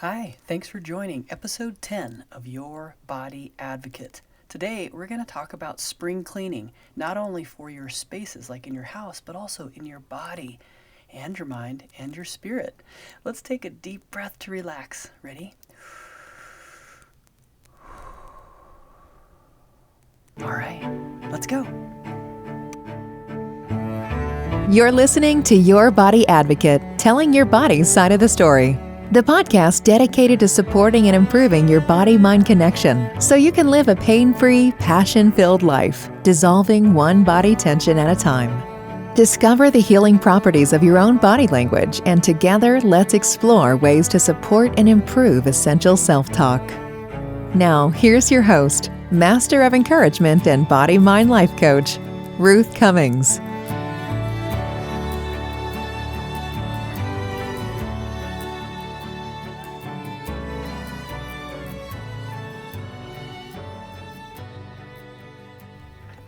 Hi, thanks for joining episode 10 of Your Body Advocate. Today, we're going to talk about spring cleaning, not only for your spaces like in your house, but also in your body and your mind and your spirit. Let's take a deep breath to relax. Ready? All right, let's go. You're listening to Your Body Advocate, telling your body's side of the story. The podcast dedicated to supporting and improving your body-mind connection so you can live a pain-free, passion-filled life, dissolving one body tension at a time. Discover the healing properties of your own body language, and together let's explore ways to support and improve essential self-talk. Now, here's your host, Master of Encouragement and Body-Mind Life Coach, Ruth Cummings.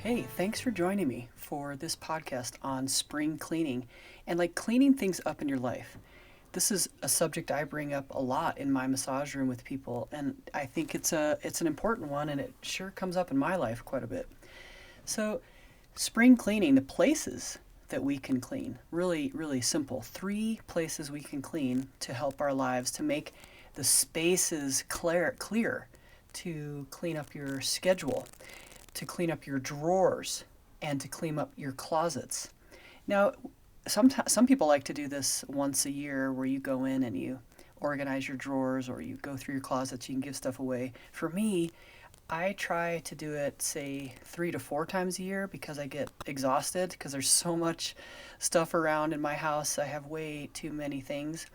Hey, thanks for joining me for this podcast on spring cleaning and cleaning things up in your life. This is a subject I bring up a lot in my massage room with people, and I think it's an important one, and it sure comes up in my life quite a bit. So, spring cleaning, the places that we can clean, really, really simple. 3 places we can clean to help our lives, to make the spaces clear, to clean up your schedule, to clean up your drawers, and to clean up your closets. Now, some people like to do this once a year where you go in and you organize your drawers or you go through your closets, you can give stuff away. For me, I try to do it, say, 3 to 4 times a year because I get exhausted because there's so much stuff around in my house. I have way too many things.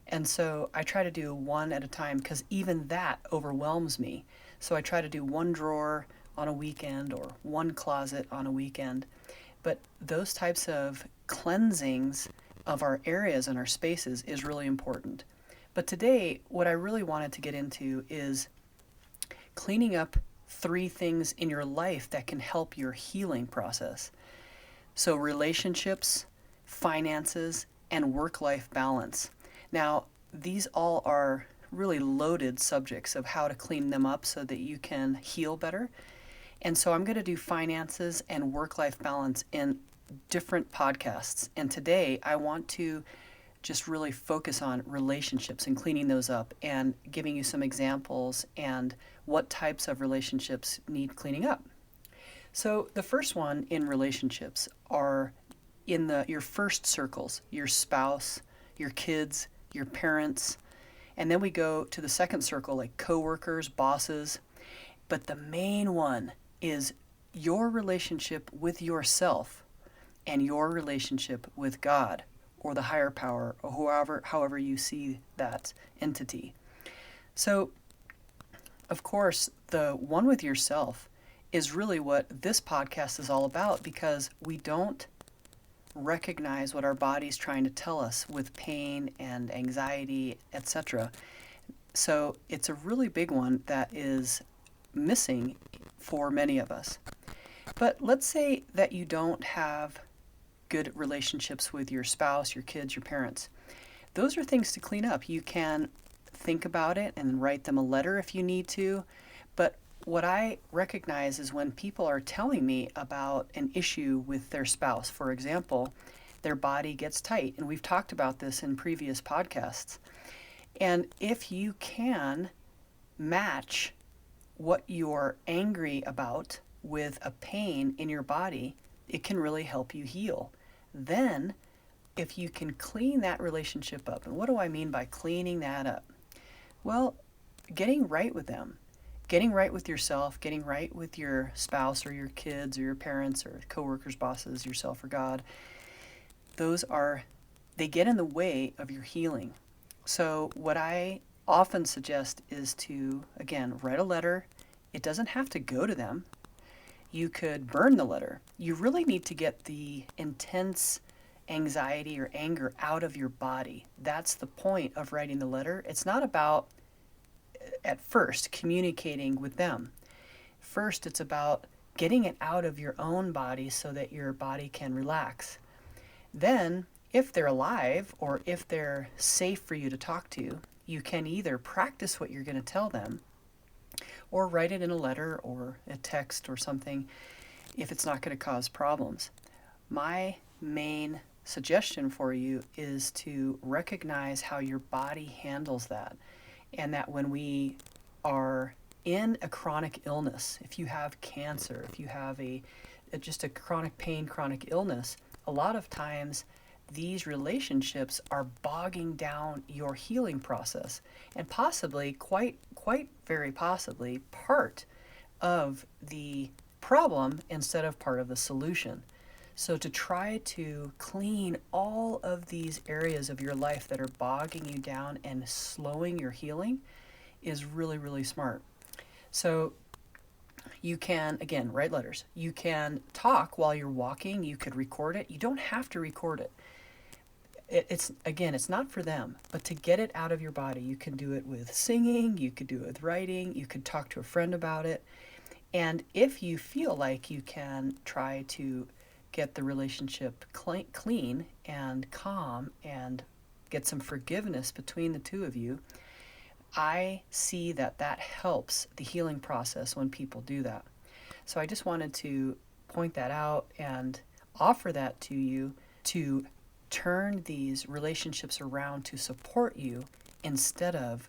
And so I try to do one at a time because even that overwhelms me. So I try to do one drawer on a weekend or one closet on a weekend. But those types of cleansings of our areas and our spaces is really important. But today, what I really wanted to get into is cleaning up 3 things in your life that can help your healing process. So relationships, finances, and work-life balance. Now, these all are really loaded subjects of how to clean them up so that you can heal better. And so I'm going to do finances and work-life balance in different podcasts. And today I want to just really focus on relationships and cleaning those up and giving you some examples and what types of relationships need cleaning up. So the first one in relationships are in your first circles, your spouse, your kids, your parents, and then we go to the second circle like coworkers, bosses. But the main one is your relationship with yourself and your relationship with God or the higher power or however you see that entity. So, of course, the one with yourself is really what this podcast is all about because we don't recognize what our body's trying to tell us with pain and anxiety, etc. So, it's a really big one that is missing for many of us. But let's say that you don't have good relationships with your spouse, your kids, your parents. Those are things to clean up. You can think about it and write them a letter if you need to. But what I recognize is when people are telling me about an issue with their spouse, for example, their body gets tight. And we've talked about this in previous podcasts. And if you can match what you're angry about with a pain in your body, it can really help you heal. Then, if you can clean that relationship up, and what do I mean by cleaning that up? Well, getting right with them, getting right with yourself, getting right with your spouse or your kids or your parents or coworkers, bosses, yourself or God, they get in the way of your healing. So what I often suggest is to, again, write a letter. It doesn't have to go to them. You could burn the letter. You really need to get the intense anxiety or anger out of your body. That's the point of writing the letter. It's not about, at first, communicating with them. First, it's about getting it out of your own body so that your body can relax. Then, if they're alive or if they're safe for you to talk to, you can either practice what you're going to tell them or write it in a letter or a text or something if it's not going to cause problems. My main suggestion for you is to recognize how your body handles that, and that when we are in a chronic illness, if you have cancer, if you have just a chronic pain, chronic illness, a lot of times these relationships are bogging down your healing process, and possibly, quite very possibly, part of the problem instead of part of the solution. So to try to clean all of these areas of your life that are bogging you down and slowing your healing is really, really smart. So you can, again, write letters. You can talk while you're walking. You could record it. You don't have to record it. It's not for them, but to get it out of your body. You can do it with singing. You could do it with writing. You could talk to a friend about it. And if you feel like you can try to get the relationship clean and calm and get some forgiveness between the two of you, I see that helps the healing process when people do that. So I just wanted to point that out and offer that to you to turn these relationships around to support you instead of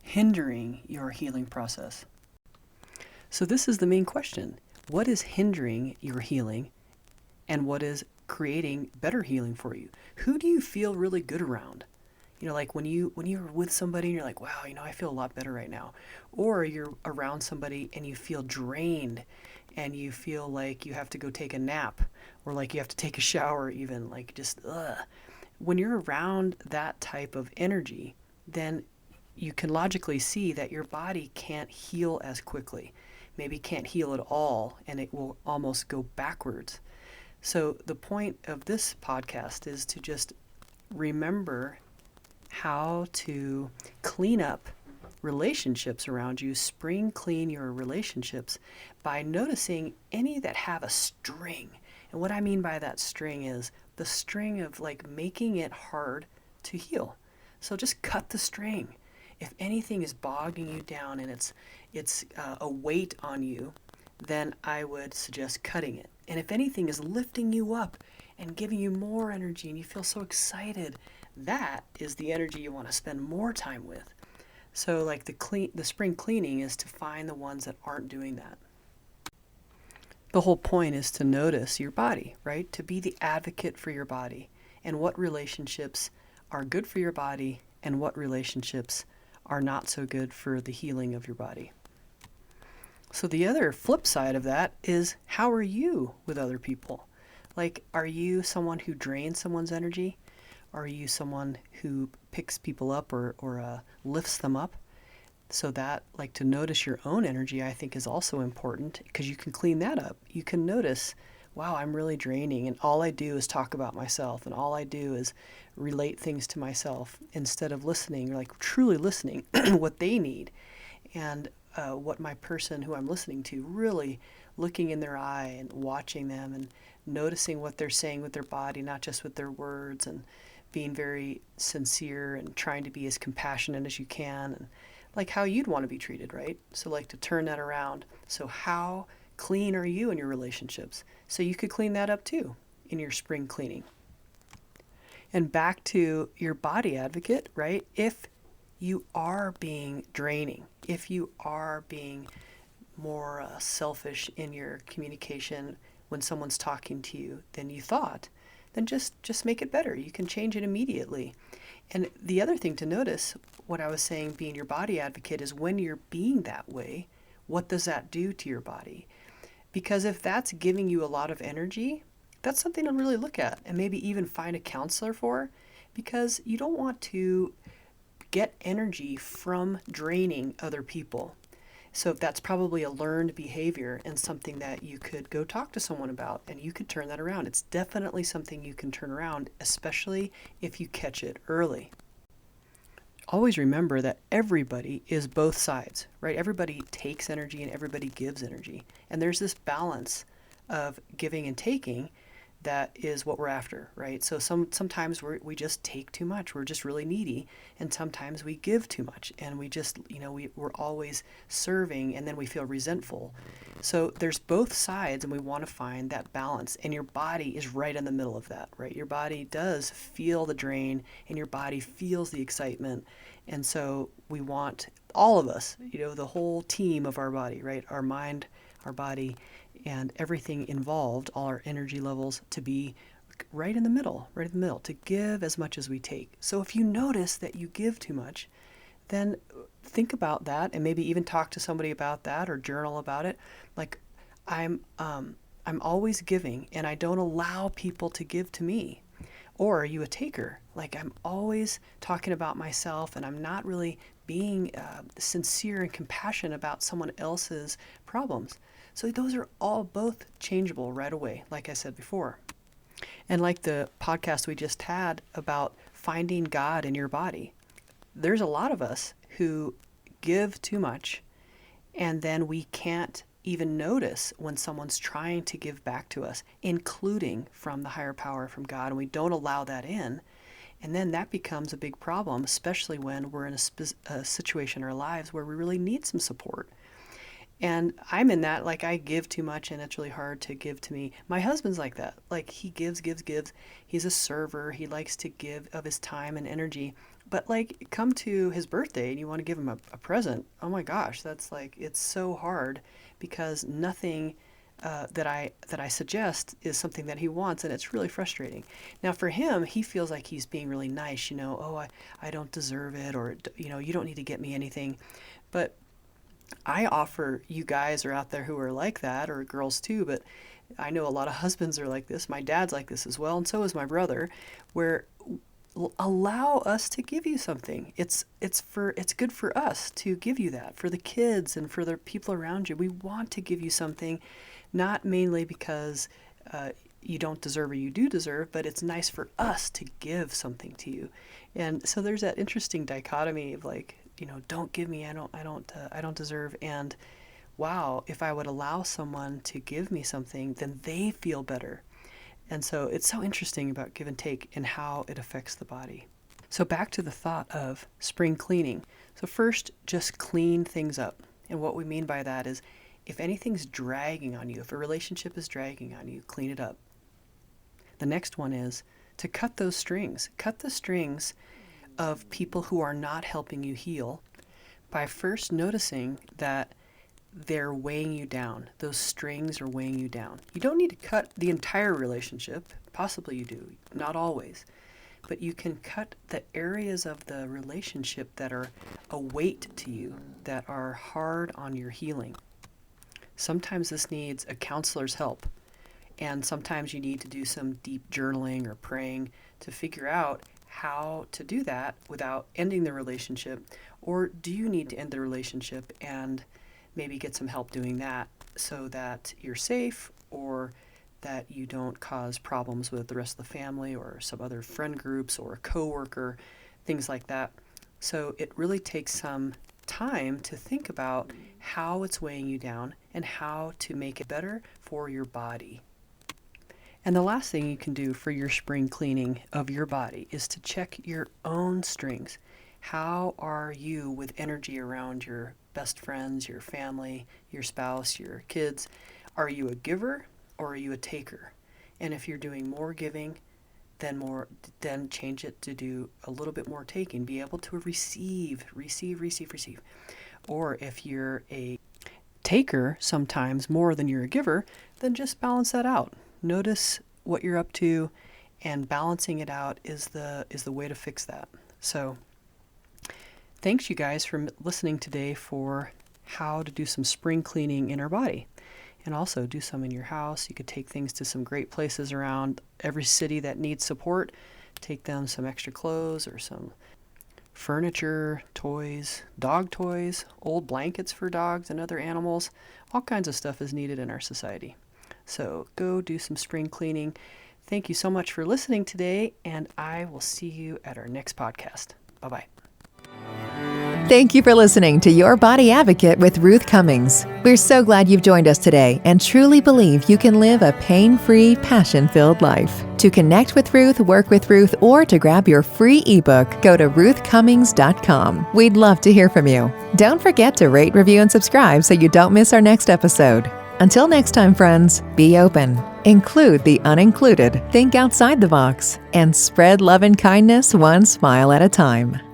hindering your healing process. So this is the main question. What is hindering your healing, and what is creating better healing for you? Who do you feel really good around? Like when you're with somebody and you're like, wow, I feel a lot better right now. Or you're around somebody and you feel drained and you feel like you have to go take a nap, or like you have to take a shower even, like just, ugh. When you're around that type of energy, then you can logically see that your body can't heal as quickly, maybe can't heal at all, and it will almost go backwards. So the point of this podcast is to just remember how to clean up relationships around you, spring clean your relationships by noticing any that have a string. And what I mean by that string is the string of like making it hard to heal. So just cut the string. If anything is bogging you down and it's a weight on you, then I would suggest cutting it. And if anything is lifting you up and giving you more energy and you feel so excited, that is the energy you want to spend more time with. So like the spring cleaning is to find the ones that aren't doing that. The whole point is to notice your body, right? To be the advocate for your body and what relationships are good for your body and what relationships are not so good for the healing of your body. So the other flip side of that is, how are you with other people? Like, are you someone who drains someone's energy? Are you someone who picks people up or lifts them up? So that, like, to notice your own energy, I think is also important, because you can clean that up. You can notice, wow, I'm really draining, and all I do is talk about myself, and all I do is relate things to myself instead of listening, like truly listening what they need, and what my person who I'm listening to, really looking in their eye and watching them and noticing what they're saying with their body, not just with their words, and being very sincere and trying to be as compassionate as you can, and like how you'd want to be treated, right? So like to turn that around. So how clean are you in your relationships? So you could clean that up too in your spring cleaning. And back to your body advocate, right? If you are being draining, if you are being more selfish in your communication when someone's talking to you than you thought, then just make it better. You can change it immediately. And the other thing to notice, what I was saying, being your body advocate, is when you're being that way, what does that do to your body? Because if that's giving you a lot of energy, that's something to really look at and maybe even find a counselor for, because you don't want to get energy from draining other people. So that's probably a learned behavior and something that you could go talk to someone about, and you could turn that around. It's definitely something you can turn around, especially if you catch it early. Always remember that everybody is both sides, right? Everybody takes energy and everybody gives energy. And there's this balance of giving and taking that is what we're after, right? So sometimes we just take too much. We're just really needy, and sometimes we give too much, and we just we're always serving, and then we feel resentful. So there's both sides, and we want to find that balance. And your body is right in the middle of that, right? Your body does feel the drain, and your body feels the excitement, and so we want all of us, the whole team of our body, right? Our mind, our body, and everything involved, all our energy levels, to be right in the middle, to give as much as we take. So if you notice that you give too much, then think about that, and maybe even talk to somebody about that, or journal about it. Like, I'm always giving, and I don't allow people to give to me. Or are you a taker? Like, I'm always talking about myself, and I'm not really being sincere and compassionate about someone else's problems. So those are all both changeable right away, like I said before. And like the podcast we just had about finding God in your body, there's a lot of us who give too much, and then we can't even notice when someone's trying to give back to us, including from the higher power, from God, and we don't allow that in. And then that becomes a big problem, especially when we're in a situation in our lives where we really need some support. And I'm in that, like, I give too much, and it's really hard to give to me. My husband's like that. Like, he gives. He's a server. He likes to give of his time and energy. But, like, come to his birthday and you want to give him a present. Oh my gosh, that's like, it's so hard, because nothing that I suggest is something that he wants, and it's really frustrating. Now for him, he feels like he's being really nice, I don't deserve it, or, you don't need to get me anything. But I offer, you guys are out there who are like that, or girls too, but I know a lot of husbands are like this. My dad's like this as well, and so is my brother, where allow us to give you something. It's good for us to give you that, for the kids and for the people around you. We want to give you something, not mainly because you don't deserve or you do deserve, but it's nice for us to give something to you. And so there's that interesting dichotomy of, like, don't give me, I don't deserve, and wow, if I would allow someone to give me something, then they feel better. And so it's so interesting about give and take and how it affects the body. So back to the thought of spring cleaning. So first, just clean things up. And what we mean by that is, if anything's dragging on you, if a relationship is dragging on you, clean it up. The next one is to cut those strings. Cut the strings of people who are not helping you heal by first noticing that they're weighing you down. Those strings are weighing you down. You don't need to cut the entire relationship. Possibly you do, not always. But you can cut the areas of the relationship that are a weight to you, that are hard on your healing. Sometimes this needs a counselor's help. And sometimes you need to do some deep journaling or praying to figure out how to do that without ending the relationship. Or do you need to end the relationship and maybe get some help doing that, so that you're safe, or that you don't cause problems with the rest of the family or some other friend groups or a coworker, things like that. So it really takes some time to think about how it's weighing you down and how to make it better for your body. And the last thing you can do for your spring cleaning of your body is to check your own strings. How are you with energy around your best friends, your family, your spouse, your kids? Are you a giver or are you a taker? And if you're doing more giving, then change it to do a little bit more taking. Be able to receive. Or if you're a taker sometimes more than you're a giver, then just balance that out. Notice what you're up to, and balancing it out is the way to fix that. So thanks, you guys, for listening today for how to do some spring cleaning in our body, and also do some in your house. You could take things to some great places around every city that needs support. Take them some extra clothes or some furniture, toys, dog toys, old blankets for dogs and other animals. All kinds of stuff is needed in our society. So go do some spring cleaning. Thank you so much for listening today, and I will see you at our next podcast. Bye-bye. Thank you for listening to Your Body Advocate with Ruth Cummings. We're so glad you've joined us today and truly believe you can live a pain-free, passion-filled life. To connect with Ruth, work with Ruth, or to grab your free ebook, go to ruthcummings.com. We'd love to hear from you. Don't forget to rate, review, and subscribe so you don't miss our next episode. Until next time, friends, be open, include the unincluded, think outside the box, and spread love and kindness one smile at a time.